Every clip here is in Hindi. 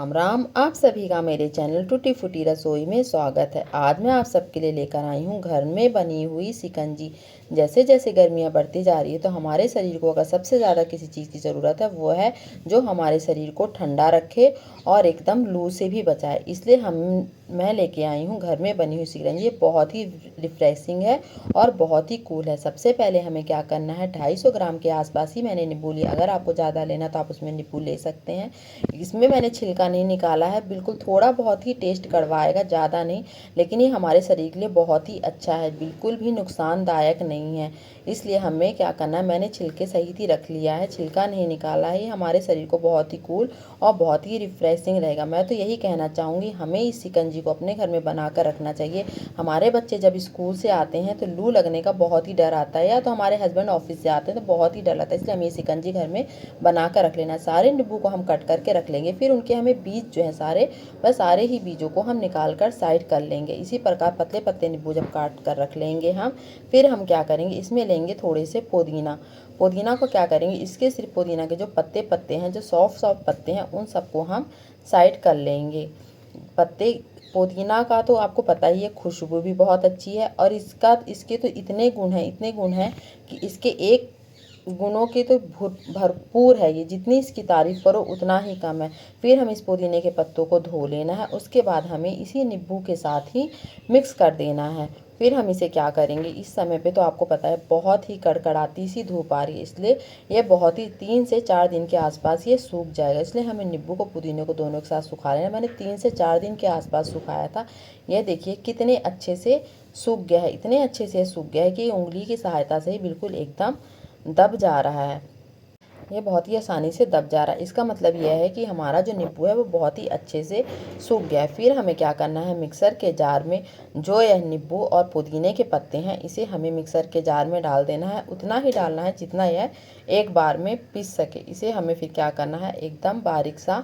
राम राम। आप सभी का मेरे चैनल टूटी फूटी रसोई में स्वागत है। आज मैं आप सबके लिए लेकर आई हूँ घर में बनी हुई शिकंजी। जैसे जैसे गर्मियाँ बढ़ती जा रही है तो हमारे शरीर को अगर सबसे ज़्यादा किसी चीज़ की ज़रूरत है वो है जो हमारे शरीर को ठंडा रखे और एकदम लू से भी बचाए। इसलिए मैं लेके आई हूँ घर में बनी हुई शिकंजी। ये बहुत ही रिफ्रेशिंग है और बहुत ही कूल है। सबसे पहले हमें क्या करना है, 250 ग्राम के आसपास ही मैंने नींबू लिया। अगर आपको ज़्यादा लेना तो आप उसमें नींबू ले सकते हैं। इसमें मैंने छिलका नहीं निकाला है, बिल्कुल थोड़ा बहुत ही टेस्ट करवाएगा, ज़्यादा नहीं। लेकिन ये हमारे शरीर के लिए बहुत ही अच्छा है, बिल्कुल भी नुकसानदायक नहीं है। इसलिए हमें क्या करना है, मैंने छिलके सहित ही रख लिया है, छिलका नहीं निकाला है। ये हमारे शरीर को बहुत ही कूल और बहुत ही रिफ्रेशिंग रहेगा। मैं तो यही कहना चाहूँगी, हमें इस शिकंजी को अपने घर में बना कर रखना चाहिए। हमारे बच्चे जब स्कूल से आते हैं तो लू लगने का बहुत ही डर आता है, या तो हमारे हस्बैंड ऑफिस से आते हैं तो बहुत ही डर लगता है। इसलिए हमें ये शिकंजी घर में बना कर रख लेना। सारे नींबू को हम कट करके रख लेंगे। फिर उनके हमें बीज जो है वह सारे ही बीजों को हम निकाल कर साइड कर लेंगे। इसी प्रकार पतले पतले नींबू जब काट कर रख लेंगे फिर हम क्या करेंगे, इसमें लेंगे थोड़े से पुदीना। पुदीना को क्या करेंगे, इसके सिर्फ पुदीना के जो पत्ते हैं, जो सॉफ्ट सॉफ्ट पत्ते हैं, उन सबको हम साइड कर लेंगे। पत्ते पुदीना का तो आपको पता ही है, खुशबू भी बहुत अच्छी है और इसके तो इतने गुण हैं कि इसके एक गुणों के तो भरपूर है ये। जितनी इसकी तारीफ करो उतना ही कम है। फिर हम इस पुदीने के पत्तों को धो लेना है। उसके बाद हमें इसी नींबू के साथ ही मिक्स कर देना है। फिर हम इसे क्या करेंगे, इस समय पे तो आपको पता है बहुत ही कड़कड़ाती सी धूप आ रही है, इसलिए ये बहुत ही 3 से 4 दिन के आसपास ये सूख जाएगा। इसलिए हमें नींबू को पुदीने को दोनों के साथ सुखा लेना। मैंने 3 से 4 दिन के आसपास सुखाया था। ये देखिए कितने अच्छे से सूख गया है, इतने अच्छे से सूख गया है कि उंगली की सहायता से ही बिल्कुल एकदम दब जा रहा है। ये बहुत ही आसानी से दब जा रहा है। इसका मतलब यह है कि हमारा जो नींबू है वो बहुत ही अच्छे से सूख गया है। फिर हमें क्या करना है, मिक्सर के जार में जो यह नींबू और पुदीने के पत्ते हैं, इसे हमें मिक्सर के जार में डाल देना है। उतना ही डालना है जितना यह एक बार में पीस सके। इसे हमें फिर क्या करना है, एकदम बारीक सा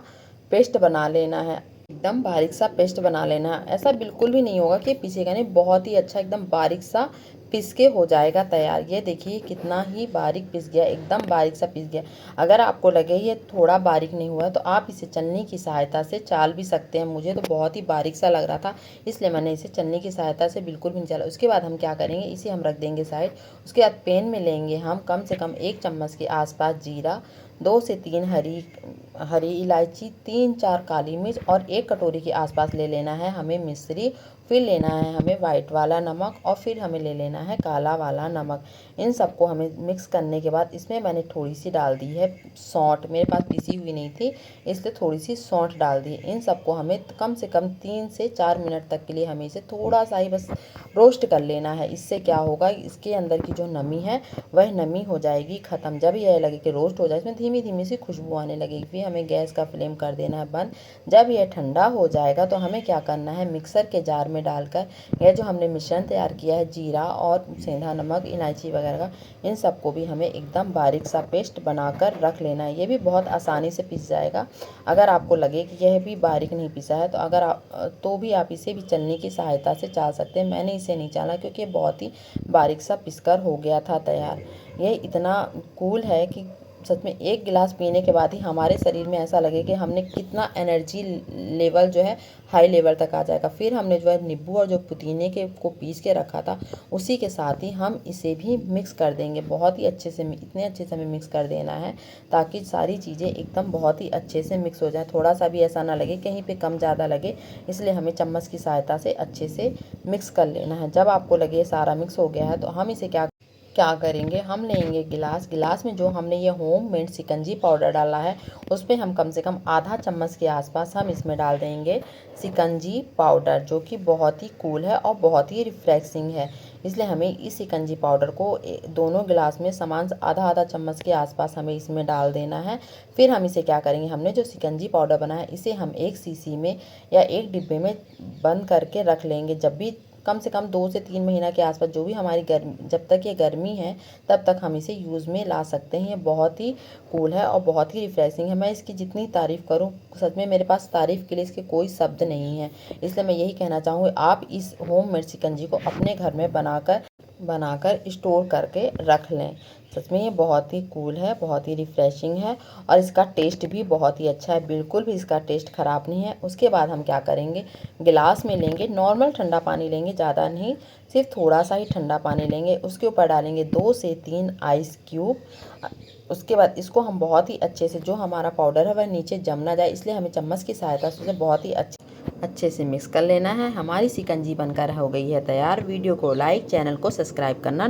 पेस्ट बना लेना है। एकदम बारीक सा पेस्ट बना लेना है। ऐसा बिल्कुल भी नहीं होगा कि पीसेगा नहीं, बहुत ही अच्छा एकदम बारीक सा पिस के हो जाएगा तैयार। ये देखिए कितना ही बारीक पिस गया, एकदम बारीक सा पिस गया। अगर आपको लगे ये थोड़ा बारीक नहीं हुआ तो आप इसे छलनी की सहायता से चाल भी सकते हैं। मुझे तो बहुत ही बारीक सा लग रहा था, इसलिए मैंने इसे छलनी की सहायता से बिल्कुल भी नहीं चला। उसके बाद हम क्या करेंगे, इसे हम रख देंगे साइड। उसके बाद पैन में लेंगे हम कम से कम 1 चम्मच के आसपास जीरा, 2 से 3 हरी इलायची, 3-4 काली मिर्च और 1 कटोरी के आसपास ले लेना है हमें मिश्री। फिर लेना है हमें वाइट वाला नमक और फिर हमें ले लेना है काला वाला नमक। इन सबको हमें मिक्स करने के बाद इसमें मैंने थोड़ी सी डाल दी है सौंठ। मेरे पास पिसी हुई नहीं थी, इसलिए थोड़ी सी सौंठ डाल दी है। इन सबको हमें कम से कम 3 से 4 मिनट तक के लिए हमें इसे थोड़ा सा ही बस रोस्ट कर लेना है। इससे क्या होगा, इसके अंदर की जो नमी है वह नमी हो जाएगी ख़त्म। जब यह लगे कि रोस्ट हो जाए, इसमें धीमी धीमी सी खुशबू आने लगेगी। फिर हमें गैस का फ्लेम कर देना है बंद। जब यह ठंडा हो जाएगा तो हमें क्या करना है, मिक्सर के जार में डालकर यह जो हमने मिश्रण तैयार किया है जीरा और सेंधा नमक, इलायची वगैरह का, इन सबको भी हमें एकदम बारीक सा पेस्ट बनाकर रख लेना है। ये भी बहुत आसानी से पिस जाएगा। अगर आपको लगे कि यह भी बारीक नहीं पिसा है तो भी आप इसे भी छलनी की सहायता से चाल सकते हैं। मैंने इसे नहीं चाला क्योंकि बहुत ही बारीक सा पिसकर हो गया था तैयार। ये इतना कूल है कि सच में एक गिलास पीने के बाद ही हमारे शरीर में ऐसा लगे कि हमने कितना एनर्जी लेवल जो है हाई लेवल तक आ जाएगा। फिर हमने जो है नींबू और जो पुदीने के को पीस के रखा था उसी के साथ ही हम इसे भी मिक्स कर देंगे। बहुत ही अच्छे से, इतने अच्छे से हमें मिक्स कर देना है ताकि सारी चीज़ें एकदम बहुत ही अच्छे से मिक्स हो जाए। थोड़ा सा भी ऐसा ना लगे कहीं पे कम ज़्यादा लगे, इसलिए हमें चम्मच की सहायता से अच्छे से मिक्स कर लेना है। जब आपको लगे सारा मिक्स हो गया है तो हम इसे क्या करेंगे, हम लेंगे गिलास में जो हमने ये होममेड शिकंजी पाउडर डाला है उस पर हम कम से कम आधा चम्मच के आसपास हम इसमें डाल देंगे शिकंजी पाउडर, जो कि बहुत ही कूल है और बहुत ही रिफ्रेशिंग है। इसलिए हमें इस शिकंजी पाउडर को दोनों गिलास में समान आधा आधा चम्मच के आसपास हमें इसमें डाल देना है। फिर हम इसे क्या करेंगे, हमने जो शिकंजी पाउडर बनाया इसे हम एक शीशी में या एक डिब्बे में बंद करके रख लेंगे। जब भी कम से कम 2 से 3 महीना के आसपास, जो भी हमारी गर्मी, जब तक ये गर्मी है तब तक हम इसे यूज़ में ला सकते हैं। ये बहुत ही कूल है और बहुत ही रिफ्रेशिंग है। मैं इसकी जितनी तारीफ़ करूं, सच में मेरे पास तारीफ़ के लिए इसके कोई शब्द नहीं है। इसलिए मैं यही कहना चाहूँगी, आप इस होममेड शिकंजी को अपने घर में बनाकर बनाकर स्टोर करके रख लें। सच में ये बहुत ही कूल है, बहुत ही रिफ़्रेशिंग है और इसका टेस्ट भी बहुत ही अच्छा है, बिल्कुल भी इसका टेस्ट ख़राब नहीं है। उसके बाद हम क्या करेंगे, गिलास में लेंगे, नॉर्मल ठंडा पानी लेंगे, ज़्यादा नहीं, सिर्फ थोड़ा सा ही ठंडा पानी लेंगे। उसके ऊपर डालेंगे 2 से 3 आइस क्यूब। उसके बाद इसको हम बहुत ही अच्छे से, जो हमारा पाउडर है वह नीचे जम ना जाए, इसलिए हमें चम्मच की सहायता से उसे बहुत ही अच्छे से मिक्स कर लेना है। हमारी शिकंजी बनकर हो गई है तैयार। वीडियो को लाइक, चैनल को सब्सक्राइब करना